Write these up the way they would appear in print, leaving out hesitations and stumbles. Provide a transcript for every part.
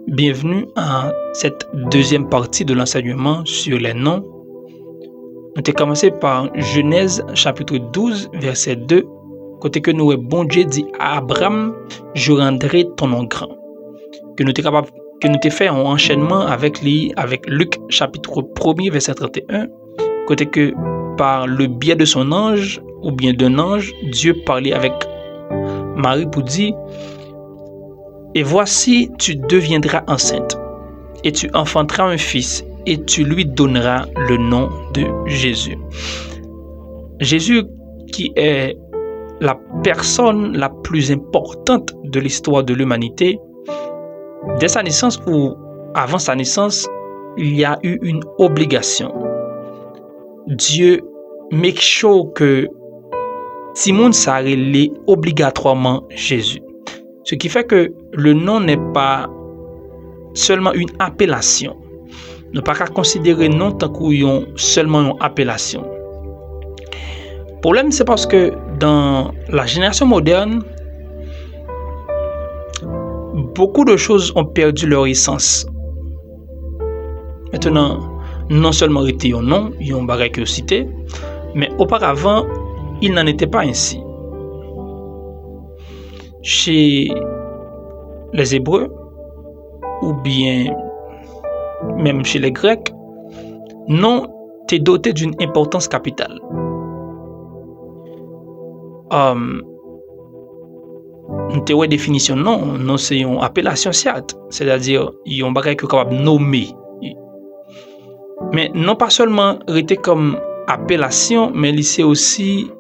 Bienvenue à cette deuxième partie de l'enseignement sur les noms. Nous avons commencé par Genèse chapitre 12, verset 2, côté que nous, bon Dieu dit à Abraham, je rendrai ton nom grand. Que nous avons fait un enchaînement avec Luc chapitre 1, verset 31, côté que par le biais de son ange, ou bien d'un ange, Dieu parlait avec Marie pour dire, et voici, tu deviendras enceinte, et tu enfanteras un fils, et tu lui donneras le nom de Jésus. Jésus, qui est la personne la plus importante de l'histoire de l'humanité, dès sa naissance ou avant sa naissance, il y a eu une obligation. Dieu make sure que Simon ça relève obligatoirement Jésus. Ce qui fait que le nom n'est pas seulement une appellation. Ne pas considérer nom tant que seulement une appellation. Le problème, c'est parce que dans la génération moderne, beaucoup de choses ont perdu leur essence. Maintenant, non seulement était un nom, il y a un bagage que cité, mais auparavant, il n'en était pas ainsi. Chez les Hébreux, ou bien même chez les Grecs, nom est doté d'une importance capitale. Nous avons une définition non, c'est une appellation certes, c'est-à-dire il y a un bagage qui est capable de nommer. Mais non pas seulement rester comme appellation, mais c'est aussi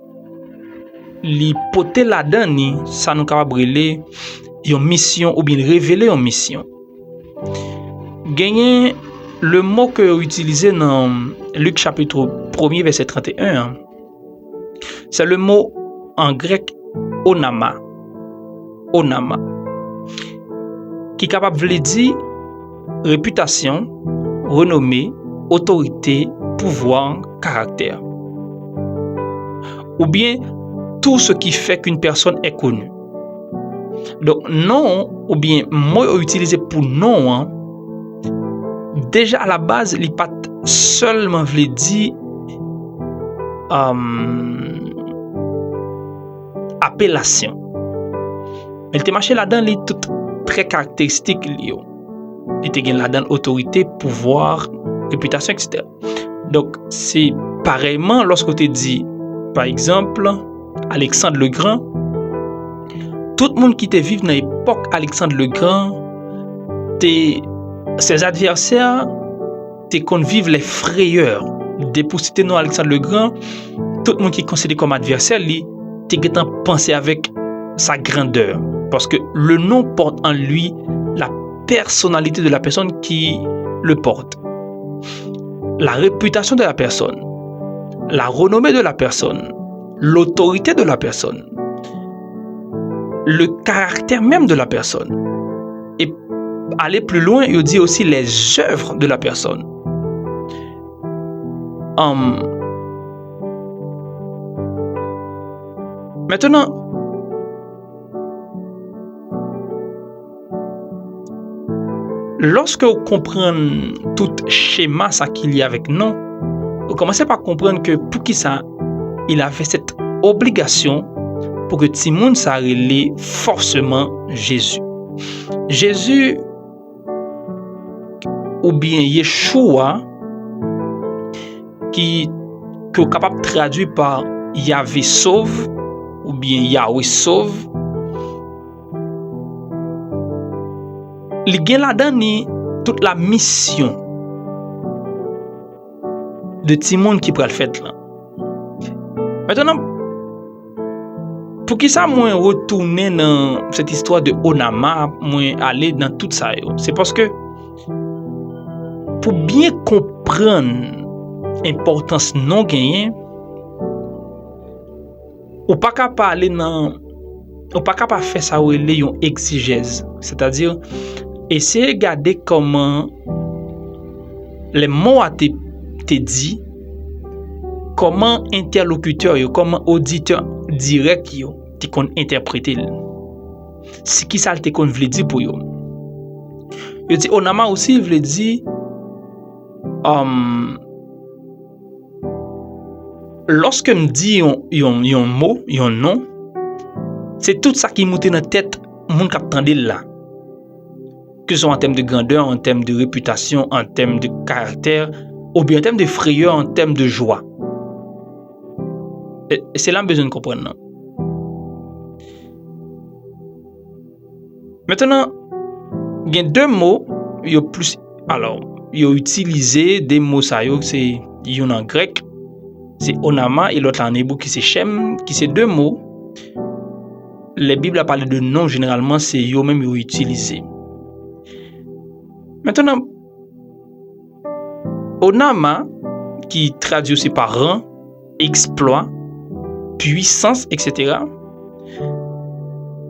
l'hypothèse là-dedans, ça nous capable brûler une mission ou bien révéler une mission. Gagner le mot que utilisé dans Luc chapitre 1 verset 31, c'est le mot en grec onama, qui est capable de dire réputation, renommée, autorité, pouvoir, caractère. Ou bien tout ce qui fait qu'une personne est connue. Donc, nom, ou bien mot utilisé pour nom, déjà à la base, il n'est pas seulement veut dire appellation. Il te marché là-dedans, il est tout très caractéristique. Il te gagne là-dedans autorité, pouvoir, réputation, etc. Donc, c'est pareillement lorsque tu dis, par exemple, Alexandre le Grand, tout le monde qui te vive dans l'époque Alexandre le Grand, ses adversaires, te vivent les frayeurs. Pour citer nous Alexandre le Grand, tout le monde qui est considéré comme adversaire, te penser avec sa grandeur. Parce que le nom porte en lui la personnalité de la personne qui le porte. La réputation de la personne, la renommée de la personne, l'autorité de la personne, le caractère même de la personne. Et aller plus loin, il dit aussi les œuvres de la personne. Maintenant, lorsque vous comprenez tout schéma ça qu'il y a avec nous, vous commencez par comprendre que pour qui ça, il avait cette obligation pour que Timon ça relève forcément Jésus. Jésus ou bien Yeshua qui est capable de traduire par Yahvé sauve ou bien Yahweh sauve. Il y a là-dedans toute la mission de Timon qui pourra le faire là. Maintenant, pour qui ça moi retourner dans cette histoire de Onama, moi aller dans tout ça, c'est parce que pour bien comprendre l'importance non gagnée, ou pas capable aller dans ou pas capable faire ça ou une exégèse, c'est-à-dire essayer de regarder comment les mots a te dit, comment interlocuteur, comment auditeur direct te qu'on interpréter. Ce qui ça te qu'on veut dire pour yo. Il dit Onama aussi, il veut dire lorsque me dit un mot, un nom, c'est tout ça qui monte dans la tête moun k'ap tande là. Que ce soit en termes de grandeur, en termes de réputation, en termes de caractère, ou bien en termes de frayeur, en termes de joie. Et c'est là que besoin de comprendre. Maintenant, il y a deux mots, il y a plus. Alors, il y a utilisé des mots, ça c'est yon en grec, c'est onama, et l'autre en hébreu qui c'est shem, qui c'est deux mots. Les Bibles a parlé de nom, généralement, c'est yo même yo utilisé. Maintenant, onama, qui traduit aussi par rang, exploit, puissance, etc.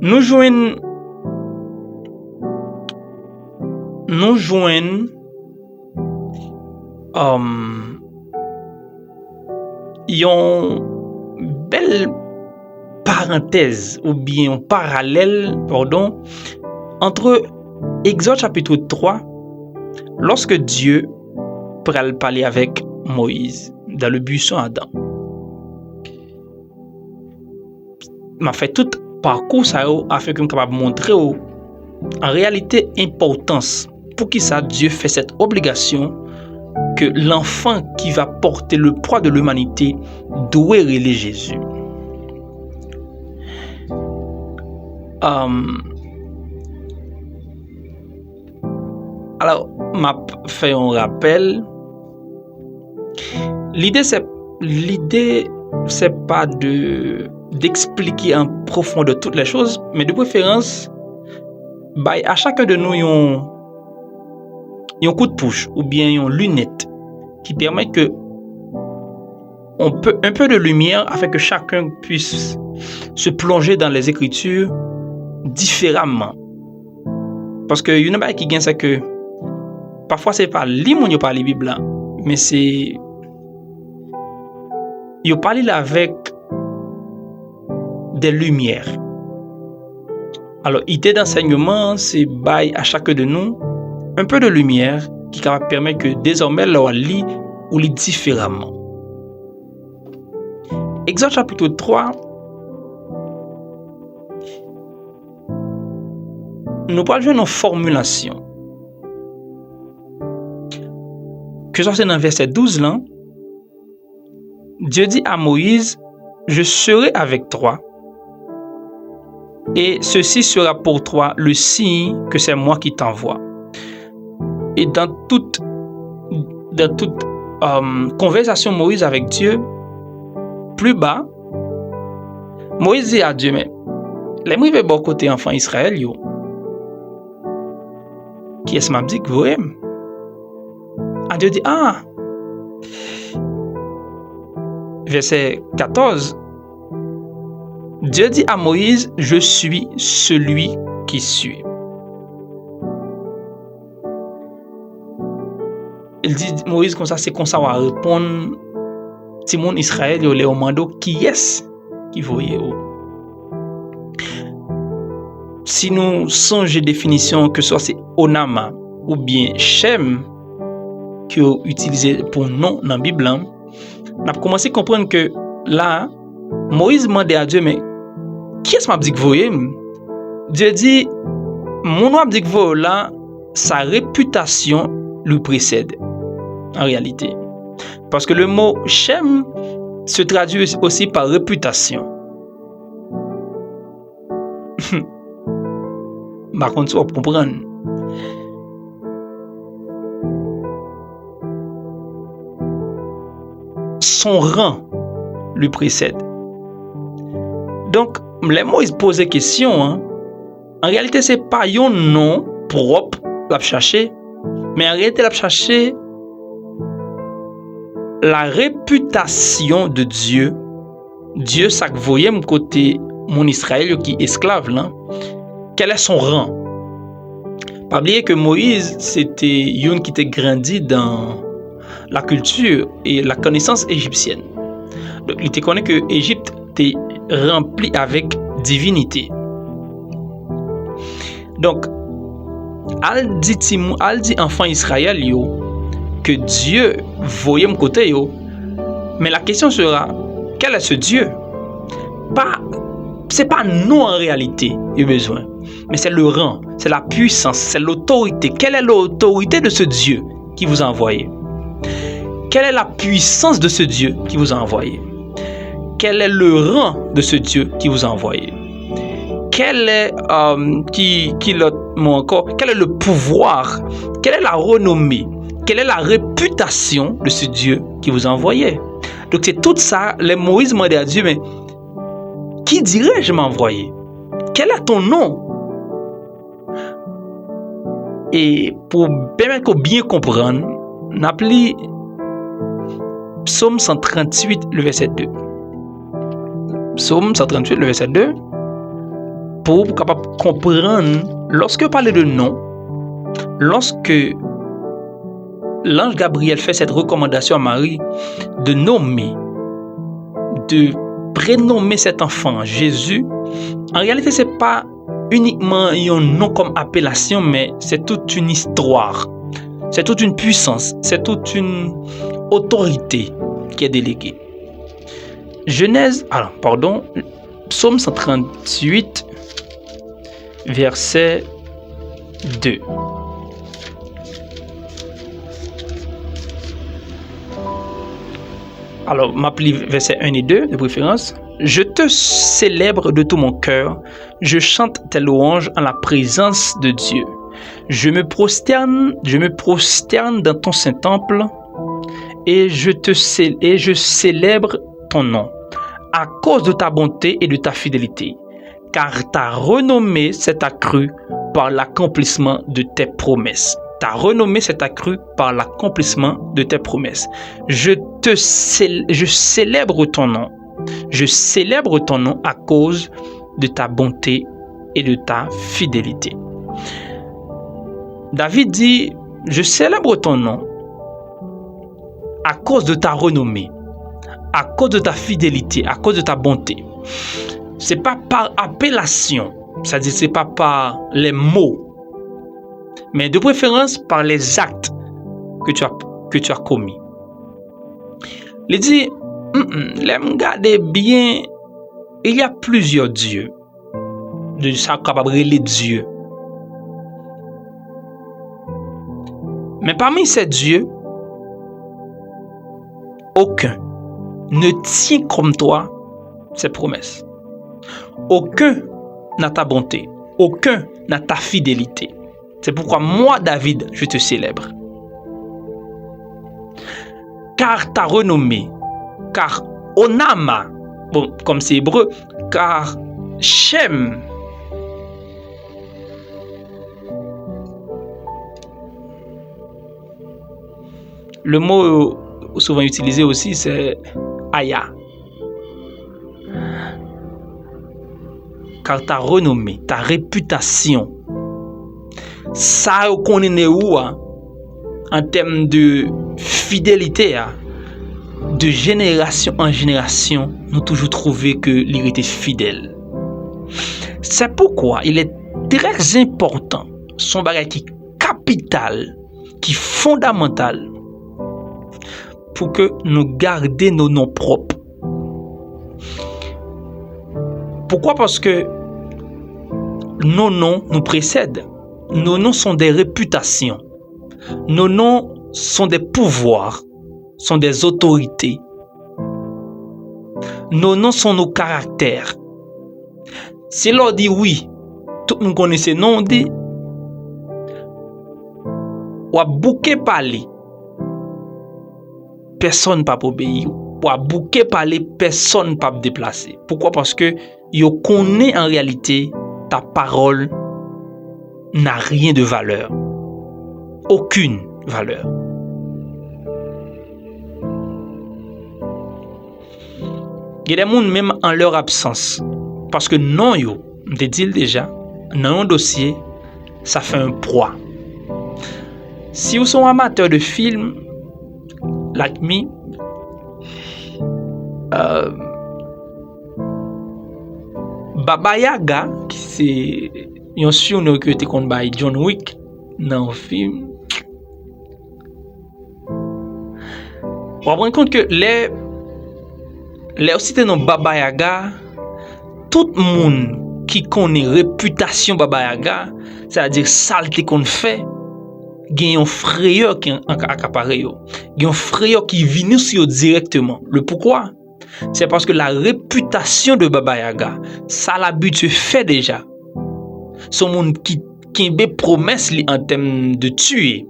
Nous joignent yon belle parenthèse ou bien un parallèle, entre Exode chapitre 3, lorsque Dieu pral parler avec Moïse dans le buisson Adam. M'a fait tout parcours ça afin que je capable montrer en réalité importance pour qui ça Dieu fait cette obligation que l'enfant qui va porter le poids de l'humanité doit relayer Jésus. Alors, m'a fait un rappel. L'idée c'est pas d'expliquer en profondeur toutes les choses, mais de préférence à chacun de nous un coup de push ou bien une lunette qui permet que un peu de lumière afin que chacun puisse se plonger dans les Écritures différemment. Parce que il y en a qui gagne ça que parfois c'est pas lire yo parler Bible là, mais c'est yo parler là avec des lumières. Alors, idée d'enseignement, c'est bail à chacun de nous un peu de lumière qui va permettre que désormais l'on lit ou lit différemment. Exode chapitre 3, nous parlons d'une formulation. Que ça c'est dans verset 12 là, Dieu dit à Moïse, je serai avec toi. Et ceci sera pour toi le signe que c'est moi qui t'envoie. Et dans toute conversation Moïse avec Dieu, plus bas, Moïse dit à Dieu, mais les mouilles bon côté enfant Israël, yo. Qui est-ce m'a dit que vous aimez? Et Dieu dit, verset 14, Dieu dit à Moïse, je suis celui qui suis. Il dit Moïse comme ça, c'est comme ça on va répondre Timon Israël yo le mando qui est qui voyez. Si nous songeons définition que soit c'est onama ou bien shem qui est utilisé pour nom dans la Bible, on a commencé à comprendre que là Moïse demandait à Dieu, mais qui est-ce m'a dit que vous voyez? Dieu dit, mon nom dit que vous là, sa réputation lui précède, en réalité. Parce que le mot Shem se traduit aussi par réputation. Par contre, tu vas comprendre. Son rang lui précède. Donc, les mots ils posent des questions. En réalité, c'est pas un nom propre à chercher, mais en réalité, à chercher la réputation de Dieu. Dieu, ça que voyez mon côté, mon Israël qui est esclave là. Quel est son rang? Pas oublier que Moïse, c'était une qui était grandi dans la culture et la connaissance égyptienne. Donc, il te connaît que Égypte était rempli avec divinité. Donc, al dit enfant Israël yo que Dieu voyait mon côté yo. Mais la question sera, quel est ce Dieu? C'est pas nous en réalité, il y a besoin. Mais c'est le rang, c'est la puissance, c'est l'autorité. Quelle est l'autorité de ce Dieu qui vous a envoyé? Quelle est la puissance de ce Dieu qui vous a envoyé? Quel est le rang de ce Dieu qui vous a envoyé? Quel est quel est le pouvoir? Quelle est la renommée? Quelle est la réputation de ce Dieu qui vous a envoyé? Donc c'est tout ça, les Moïse demandaient à Dieu, mais qui dirais-je m'envoyer? Quel est ton nom? Et pour permettre de bien comprendre, on appelle Psaume 138, le verset 2. Psaume 138, le verset 2, pour capable comprendre, lorsque parler de nom, lorsque l'ange Gabriel fait cette recommandation à Marie de nommer, de prénommer cet enfant Jésus, en réalité, ce n'est pas uniquement un nom comme appellation, mais c'est toute une histoire, c'est toute une puissance, c'est toute une autorité qui est déléguée. Psaume 138, verset 2. Alors, m'appelle verset 1 et 2 de préférence. Je te célèbre de tout mon cœur, je chante tes louanges en la présence de Dieu. Je me prosterne dans ton saint temple et je célèbre ton nom à cause de ta bonté et de ta fidélité, car ta renommée s'est accrue par l'accomplissement de tes promesses. Ta renommée s'est accrue par l'accomplissement de tes promesses. Je célèbre ton nom. Je célèbre ton nom à cause de ta bonté et de ta fidélité. David dit, je célèbre ton nom à cause de ta renommée, à cause de ta fidélité, à cause de ta bonté. C'est pas par appellation, c'est-à-dire c'est pas par les mots, mais de préférence par les actes que tu as commis. Il dit, regardez bien, il y a plusieurs dieux. De ça capable les dieux. Mais parmi ces dieux, aucun ne tient comme toi ses promesses. Aucun n'a ta bonté. Aucun n'a ta fidélité. C'est pourquoi moi, David, je te célèbre. Car ta renommée, car Onama, bon, comme c'est hébreu, car Shem, le mot souvent utilisé aussi, c'est Aya. Car ta renommée, ta réputation, ça qu'on est où en termes de fidélité, de génération en génération, nous toujours trouvé que il était fidèle. C'est pourquoi il est très important, son bagage qui est capital, qui est fondamental, pour que nous gardions nos noms propres. Pourquoi? Parce que nos noms nous précèdent. Nos noms sont des réputations. Nos noms sont des pouvoirs, sont des autorités. Nos noms sont nos caractères. Si l'on dit oui, tout le monde connaît ces noms, on dit ou a bouquet parler. Personne ne peut obéir. Ou a bouquet parler, personne ne peut déplacer. Pourquoi? Parce que yo connaît en réalité ta parole n'a rien de valeur. Aucune valeur. Il y a des gens même en leur absence. Parce que non, yo, je dis déjà, dans un dossier, ça fait un poids. Si vous êtes amateur de films, like me, Baba Yaga, qui c'est un surnom que tu connais by John Wick, dans le film. On va prendre compte que les aussi dans Baba Yaga, tout le monde qui connaît réputation Baba Yaga, c'est-à-dire saleté qu'on fait, il y a un frayeur qui accaparé yo. Il y a un frayeur qui vient sur eux directement. Le pourquoi? C'est parce que la réputation de Baba Yaga, ça l'habitude fait déjà. Son monde qui a des promesses en termes de tuer.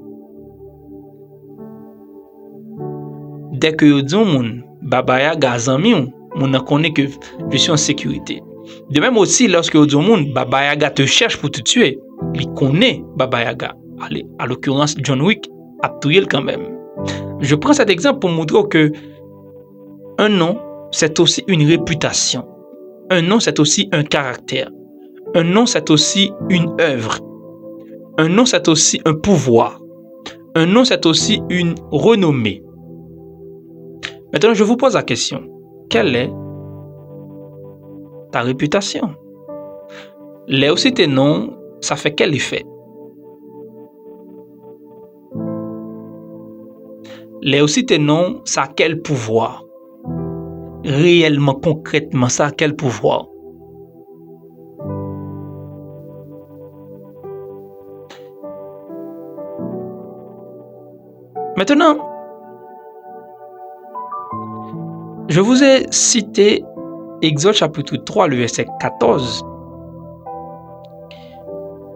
Dès que vous dites Baba Yaga zami, on connaît que je suis en sécurité. De même aussi, lorsque vous dites Baba Yaga te cherche pour te tuer, il connaît Baba Yaga. Allez, à l'occurrence, John Wick a tué quand même. Je prends cet exemple pour montrer que un nom, c'est aussi une réputation. Un nom, c'est aussi un caractère. Un nom, c'est aussi une œuvre. Un nom, c'est aussi un pouvoir. Un nom, c'est aussi une renommée. Maintenant, je vous pose la question. Quelle est ta réputation? Les aussi tes noms, ça fait quel effet? Les aussi tes noms, ça a quel pouvoir? Réellement, concrètement, ça a quel pouvoir? Maintenant, je vous ai cité Exode chapitre 3, le verset 14.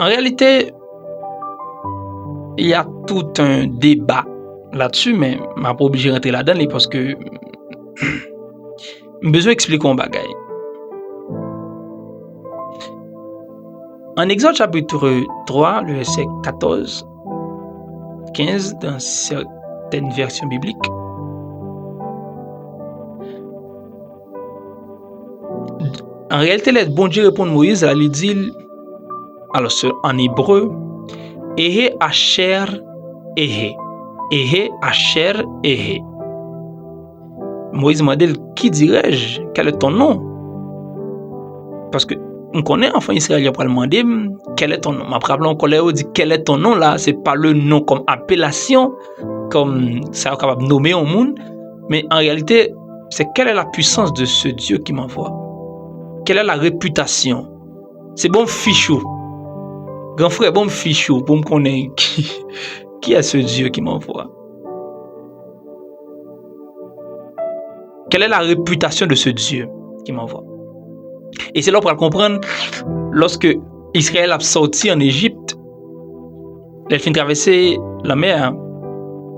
En réalité, il y a tout un débat là-dessus, mais je ne suis pas obligé de rentrer là-dedans parce que j'ai besoin d'expliquer un bagage. En Exode chapitre 3, le verset 14, 15, dans certaines versions bibliques, en réalité, le bon Dieu répond à Moïse, il dit, alors en hébreu, Ehe Asher Ehe. Ehe Asher Ehe. Moïse m'a dit, qui dirais-je? Quel est ton nom? Parce que on connaît, enfin, Israël pour demander quel est ton nom. Après, on connaît, on dit quel est ton nom là. C'est pas le nom comme appellation, comme ça est capable de nommer au monde, mais en réalité, c'est quelle est la puissance de ce Dieu qui m'envoie? Quelle est la réputation? C'est bon fichou. Grand frère, bon fichou pour me connaître qui est ce Dieu qui m'envoie. Quelle est la réputation de ce Dieu qui m'envoie? Et c'est là pour comprendre, lorsque Israël a sorti en Égypte, il a fini de traverser la mer,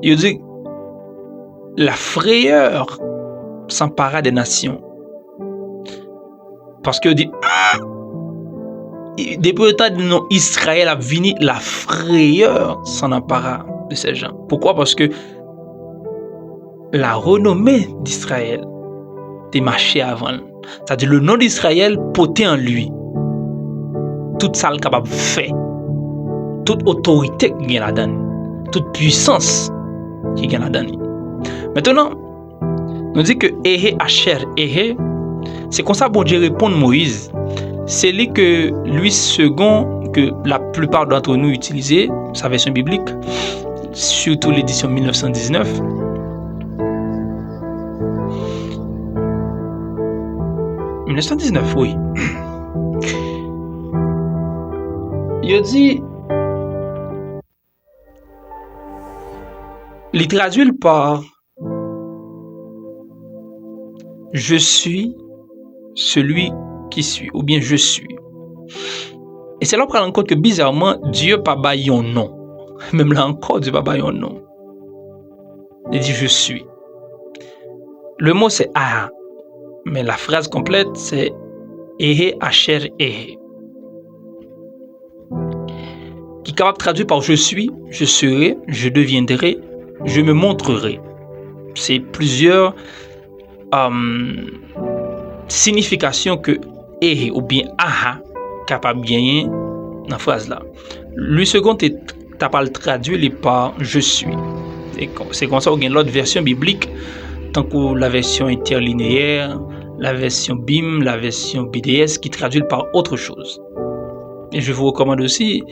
il dit la frayeur s'empara des nations. Parce que dit depuis le temps de nom Israël a venu, la frayeur s'en empara de ces gens. Pourquoi? Parce que la renommée d'Israël était marchée avant. C'est-à-dire le nom d'Israël portait en lui toute ça capable de faire, toute autorité qui est là-dedans, toute puissance qui est là-dedans. Maintenant, nous dit que Ehe Asher Ehe, c'est comme ça bon Dieu répond à Moïse. C'est lui que lui second que la plupart d'entre nous utilisaient, sa version biblique, surtout l'édition 1919. « 1919, oui. Il dit, il traduit par « Je suis celui qui suis » ou bien « Je suis ». Et c'est là qu'on rend compte que bizarrement, Dieu n'a pas baillé un nom. Même là encore, Dieu n'a pas baillé un nom. Il dit « Je suis ». Le mot c'est « Ah ». Mais la phrase complète, c'est Ehe Asher Ehe, qui est capable de traduire par je suis, je serai, je deviendrai, je me montrerai. C'est plusieurs significations que Ehe ou bien Aha capable de gagner dans la phrase là. Le second est capable de traduire par je suis. C'est comme ça qu'on gagne l'autre version biblique. Tant que la version interlinéaire, la version BIM, la version BDS qui traduit par autre chose. Et je vous recommande aussi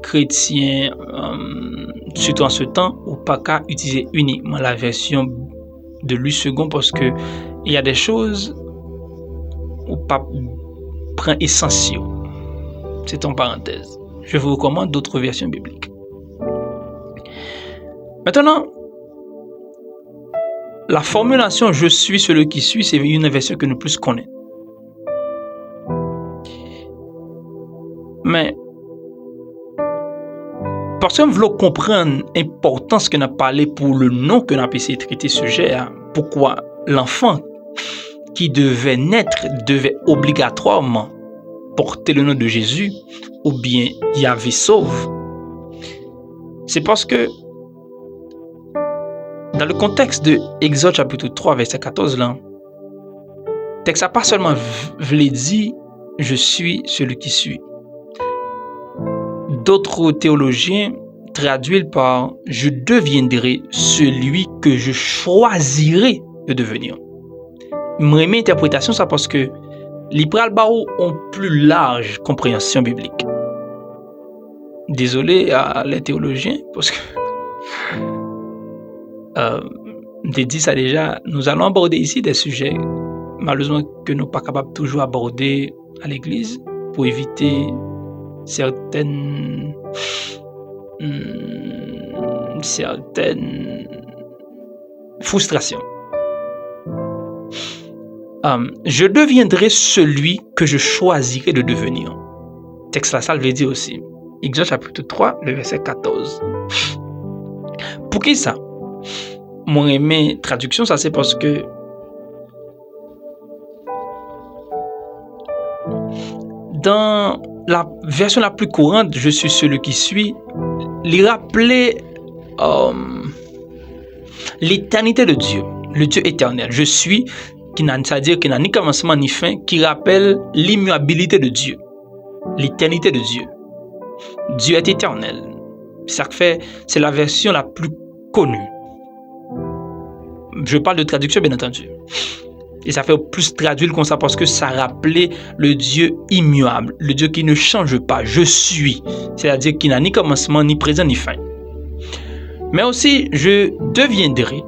chrétien, surtout en ce temps, ou pas qu'à utiliser uniquement la version de Louis II parce que il y a des choses ou pas prend essentiel. C'est en parenthèse. Je vous recommande d'autres versions bibliques. Maintenant, la formulation « je suis celui qui suis », c'est une version que nous plus connaissons. Mais, parce qu'on veut comprendre l'importance qu'on a parlé pour le nom qu'on a essayé de traiter ce sujet, pourquoi l'enfant qui devait naître devait obligatoirement porter le nom de Jésus, ou bien Yahvé sauve, c'est parce que dans le contexte de Exode chapitre 3, verset 14, là, le texte n'a pas seulement voulu dire « je suis celui qui suis ». D'autres théologiens traduisent par « je deviendrai celui que je choisirai de devenir ». Moi, mon interprétation, ça parce que les Pralbao ont plus large compréhension biblique. Désolé à les théologiens, parce que j'ai dit ça déjà, nous allons aborder ici des sujets, malheureusement, que nous ne sommes pas capables toujours d'aborder à l'église pour éviter certaines frustrations. Je deviendrai celui que je choisirai de devenir. Texte là, ça veut dire aussi. Exode chapitre 3, le verset 14. Pour qui ça? Mon aimé traduction, ça c'est parce que dans la version la plus courante, je suis celui qui suis, il rappelait l'éternité de Dieu, le Dieu éternel. Je suis, c'est-à-dire qui n'a ni commencement ni fin, qui rappelle l'immuabilité de Dieu, l'éternité de Dieu. Dieu est éternel. Ça fait, c'est la version la plus connue. Je parle de traduction, bien entendu. Et ça fait plus traduire comme ça parce que ça rappelait le Dieu immuable, le Dieu qui ne change pas. Je suis, c'est-à-dire qui n'a ni commencement, ni présent, ni fin. Mais aussi, je deviendrai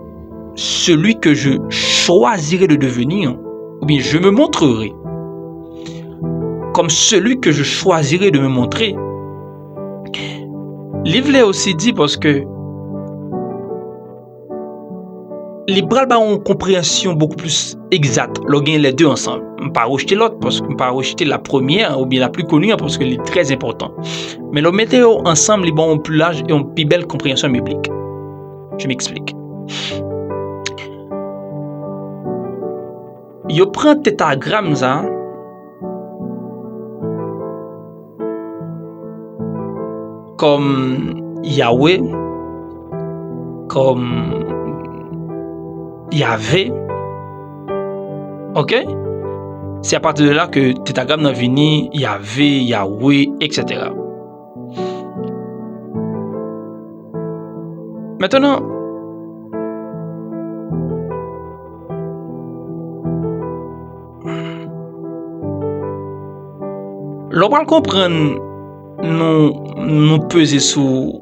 celui que je choisirai de devenir, ou bien je me montrerai comme celui que je choisirai de me montrer. Livre l'a aussi dit parce que les bras ont une compréhension beaucoup plus exacte. Lorsqu'on les deux ensemble. Je ne vais pas rejeter l'autre parce que je ne vais pas rejeter la première ou bien la plus connue parce qu'elle est très importante. Mais le météo ensemble, ils ont une plus large et une plus belle compréhension biblique. Je m'explique. Je prends tétragramme ça. Comme Yahweh, comme Yahvé, ok? C'est à partir de là que tétragramme n'a venu Yahvé, Yahweh, etc. Maintenant, l'on va comprendre nous peser sous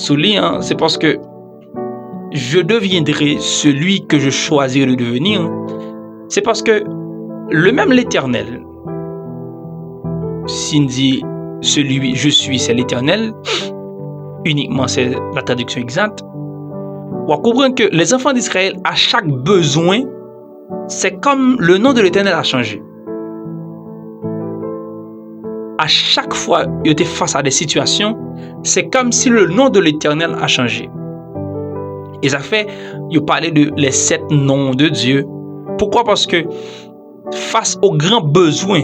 lui, hein, c'est parce que je deviendrai celui que je choisirai de devenir. C'est parce que le même l'Éternel, s'il dit celui je suis, c'est l'Éternel, uniquement c'est la traduction exacte. On va comprendre que les enfants d'Israël, à chaque besoin, c'est comme le nom de l'Éternel a changé. À chaque fois qu'ils étaient face à des situations, c'est comme si le nom de l'Éternel a changé. Et ça fait, il parlait de les 7 noms de Dieu. Pourquoi? Parce que face aux grands besoins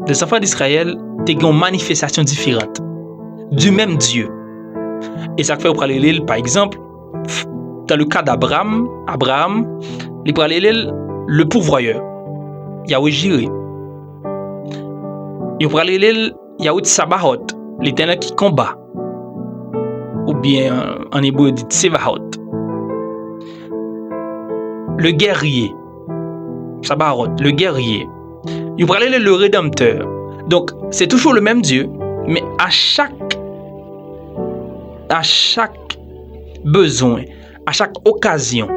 des enfants d'Israël, il y a une manifestation différente du même Dieu. Et ça fait, on parlait par exemple, dans le cas d'Abraham, il parlait le pourvoyeur, Yahweh Jireh. Il parlait Yahweh Sabaoth, l'Éternel qui combat, ou bien en hébreu dit Tsevaoth. Le guerrier, Sabaoth, le guerrier. Il parlait le rédempteur. Donc, c'est toujours le même Dieu, mais à chaque à chaque besoin, à chaque occasion.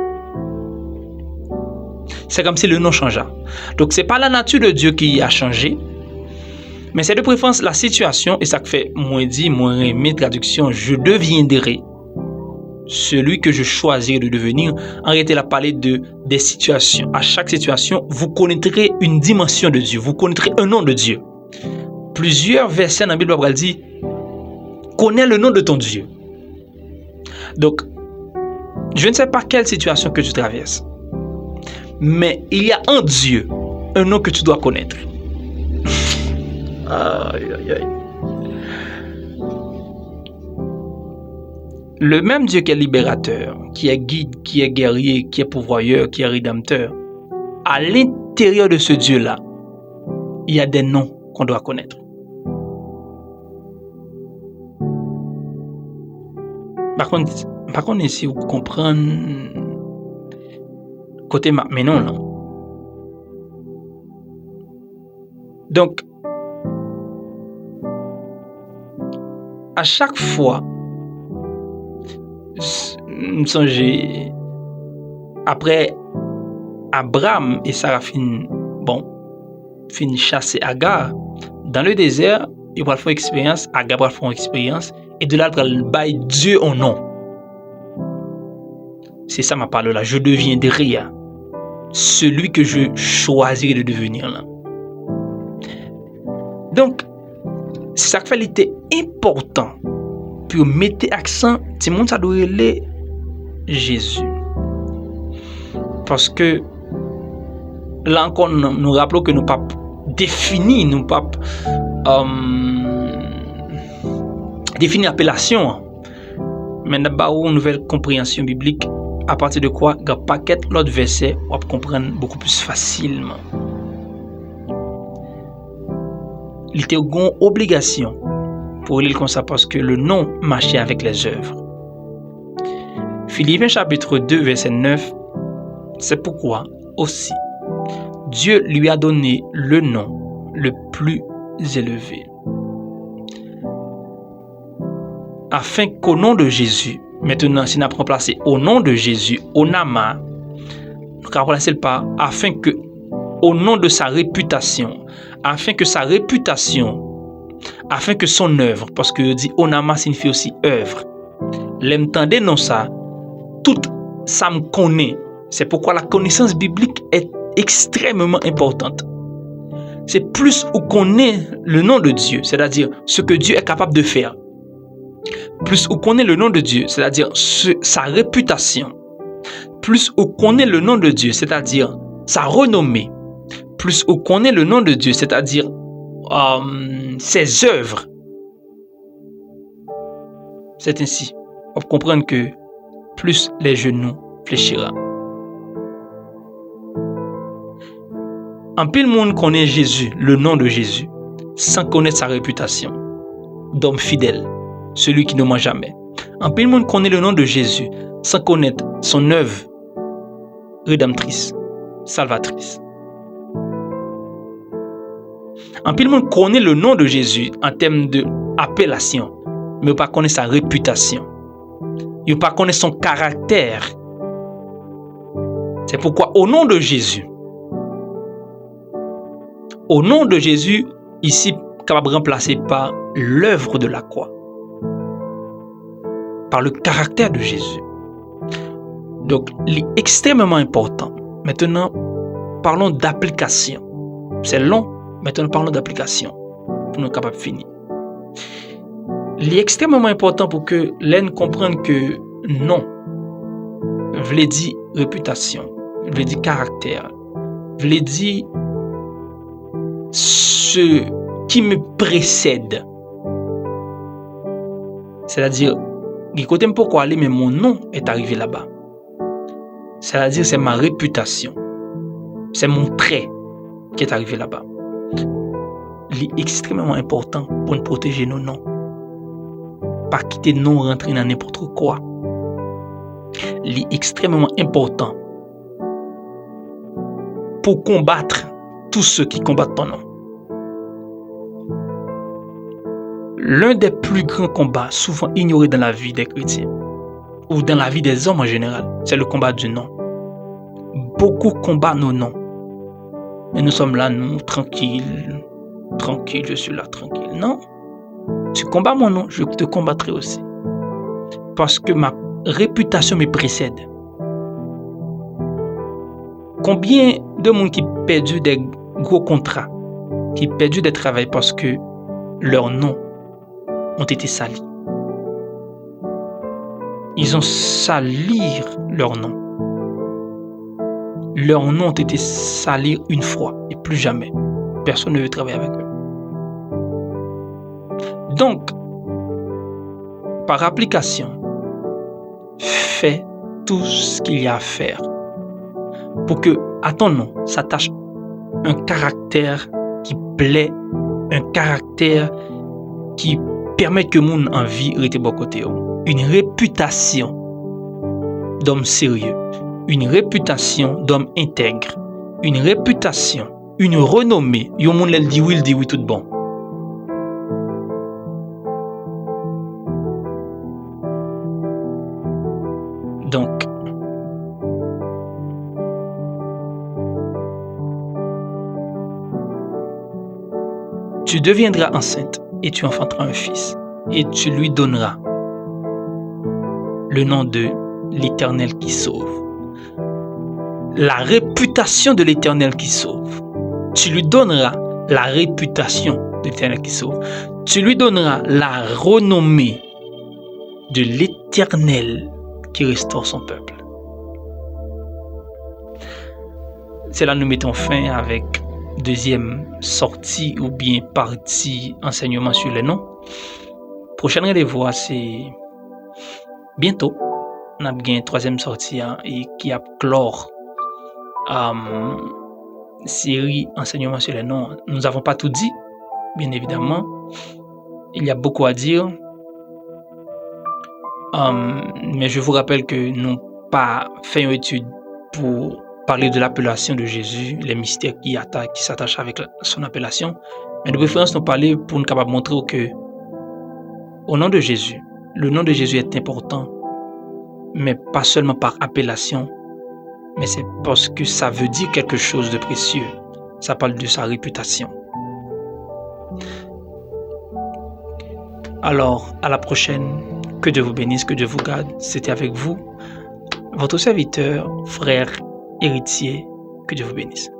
C'est comme si le nom changeait. Donc, ce n'est pas la nature de Dieu qui a changé, mais c'est de préférence la situation, et ça fait moins aimé traduction, je deviendrai celui que je choisirai de devenir. En réalité, il a parlé des situations. À chaque situation, vous connaîtrez une dimension de Dieu, vous connaîtrez un nom de Dieu. Plusieurs versets dans la Bible disent connais le nom de ton Dieu. Donc, je ne sais pas quelle situation que tu traverses, mais il y a un Dieu, un nom que tu dois connaître. Aïe, aïe, aïe. Le même Dieu qui est libérateur, qui est guide, qui est guerrier, qui est pourvoyeur, qui est rédempteur, à l'intérieur de ce Dieu-là, il y a des noms qu'on doit connaître. Par contre, ici, vous comprenez côté mais non, là. Donc, à chaque fois, songez, après Abraham et Sarah finissent chasser Agar dans le désert, ils vont faire expérience, Agar va faire expérience, et de là, il va bailler Dieu au nom. C'est ça ma parole là. Je deviendrai celui que je choisirai de devenir là. Donc, c'est ça qui fait l'été important pour mettre accent, tout le monde ça doit aller Jésus. Parce que là encore, nous rappelons que nous ne pas définir, nous ne pas définir l'appellation. Mais d'abord, une nouvelle compréhension biblique, à partir de quoi, il y a un paquet l'autre verset, on va comprendre beaucoup plus facilement. Il était une obligation pour lire comme ça parce que le nom marchait avec les œuvres. Philippiens chapitre 2 verset 9, c'est pourquoi aussi Dieu lui a donné le nom le plus élevé. Afin qu'au nom de Jésus, maintenant si nous avons placé au nom de Jésus, au nama, nous avons placé le pas, afin que au nom de sa réputation, afin que sa réputation, afin que son œuvre, parce que dit onama signifie aussi œuvre. L'entendez non ça, tout ça me connaît. C'est pourquoi la connaissance biblique est extrêmement importante. C'est plus où connaît le nom de Dieu, c'est-à-dire ce que Dieu est capable de faire. Plus où connaît le nom de Dieu, c'est-à-dire sa réputation. Plus où connaît le nom de Dieu, c'est-à-dire sa renommée. Plus où connaît le nom de Dieu, c'est-à-dire ses œuvres. C'est ainsi. On peut comprendre que plus les genoux fléchira. En pile monde connaît Jésus, le nom de Jésus, sans connaître sa réputation d'homme fidèle, celui qui ne ment jamais. En pile monde connaît le nom de Jésus, sans connaître son œuvre rédemptrice, salvatrice. En pile monde connaît le nom de Jésus en termes d'appellation, mais pas connaît sa réputation. Il pas connaît son caractère. C'est pourquoi au nom de Jésus, ici, capable de remplacer par l'œuvre de la croix, par le caractère de Jésus. Donc, il est extrêmement important. Maintenant, parlons d'application. C'est long, maintenant parlons d'application pour nous capables de finir. Il est extrêmement important pour que l'on comprenne que non, veut dire réputation, veut dire caractère, veut dire ce qui me précède. C'est-à-dire, écoutez pourquoi aller, mais mon nom est arrivé là-bas. C'est-à-dire, c'est ma réputation. C'est mon trait qui est arrivé là-bas. Il est extrêmement important pour nous protéger nos noms. Pas quitter nos rentrer dans n'importe quoi. Il est extrêmement important pour combattre tous ceux qui combattent ton nom. l'un des plus grands combats souvent ignorés dans la vie des chrétiens ou dans la vie des hommes en général, c'est le combat du non. Beaucoup combattent nos noms. Mais nous sommes là, nous, tranquilles, je suis là, tranquille. Non, tu combats mon nom, je te combattrai aussi. Parce que ma réputation me précède. Combien de monde qui perdu des gros contrats, qui perdu des travails parce que leurs noms ont été salis. Ils ont sali leurs noms. Leurs noms ont été salis une fois et plus jamais. Personne ne veut travailler avec eux. Donc, par application, fais tout ce qu'il y a à faire pour que à ton nom s'attache un caractère qui plaît, un caractère qui permet que le monde en vie reste bon côté. Une réputation d'homme sérieux, une réputation d'homme intègre, une réputation, une renommée. Yon monde elle dit oui tout bon. Donc, tu deviendras enceinte et tu enfanteras un fils et tu lui donneras le nom de l'Éternel qui sauve. La réputation de l'Éternel qui sauve. Tu lui donneras la réputation de l'Éternel qui sauve. Tu lui donneras la renommée de l'Éternel qui restaure son peuple. C'est là que nous mettons fin avec deuxième sortie ou bien partie enseignement sur les noms. Prochaine rendez-vous, c'est bientôt. On a bien troisième sortie et qui a clore série enseignement sur les noms. Nous n'avons pas tout dit, bien évidemment. Il y a beaucoup à dire. Mais je vous rappelle que nous n'avons pas fait une étude pour parler de l'appellation de Jésus, les mystères qui s'attachent avec son appellation. Mais de préférence, nous parler pour nous capables de montrer que au nom de Jésus, le nom de Jésus est important, mais pas seulement par appellation, mais c'est parce que ça veut dire quelque chose de précieux. Ça parle de sa réputation. Alors, à la prochaine. Que Dieu vous bénisse, que Dieu vous garde. C'était avec vous, votre serviteur, frère, héritier. Que Dieu vous bénisse.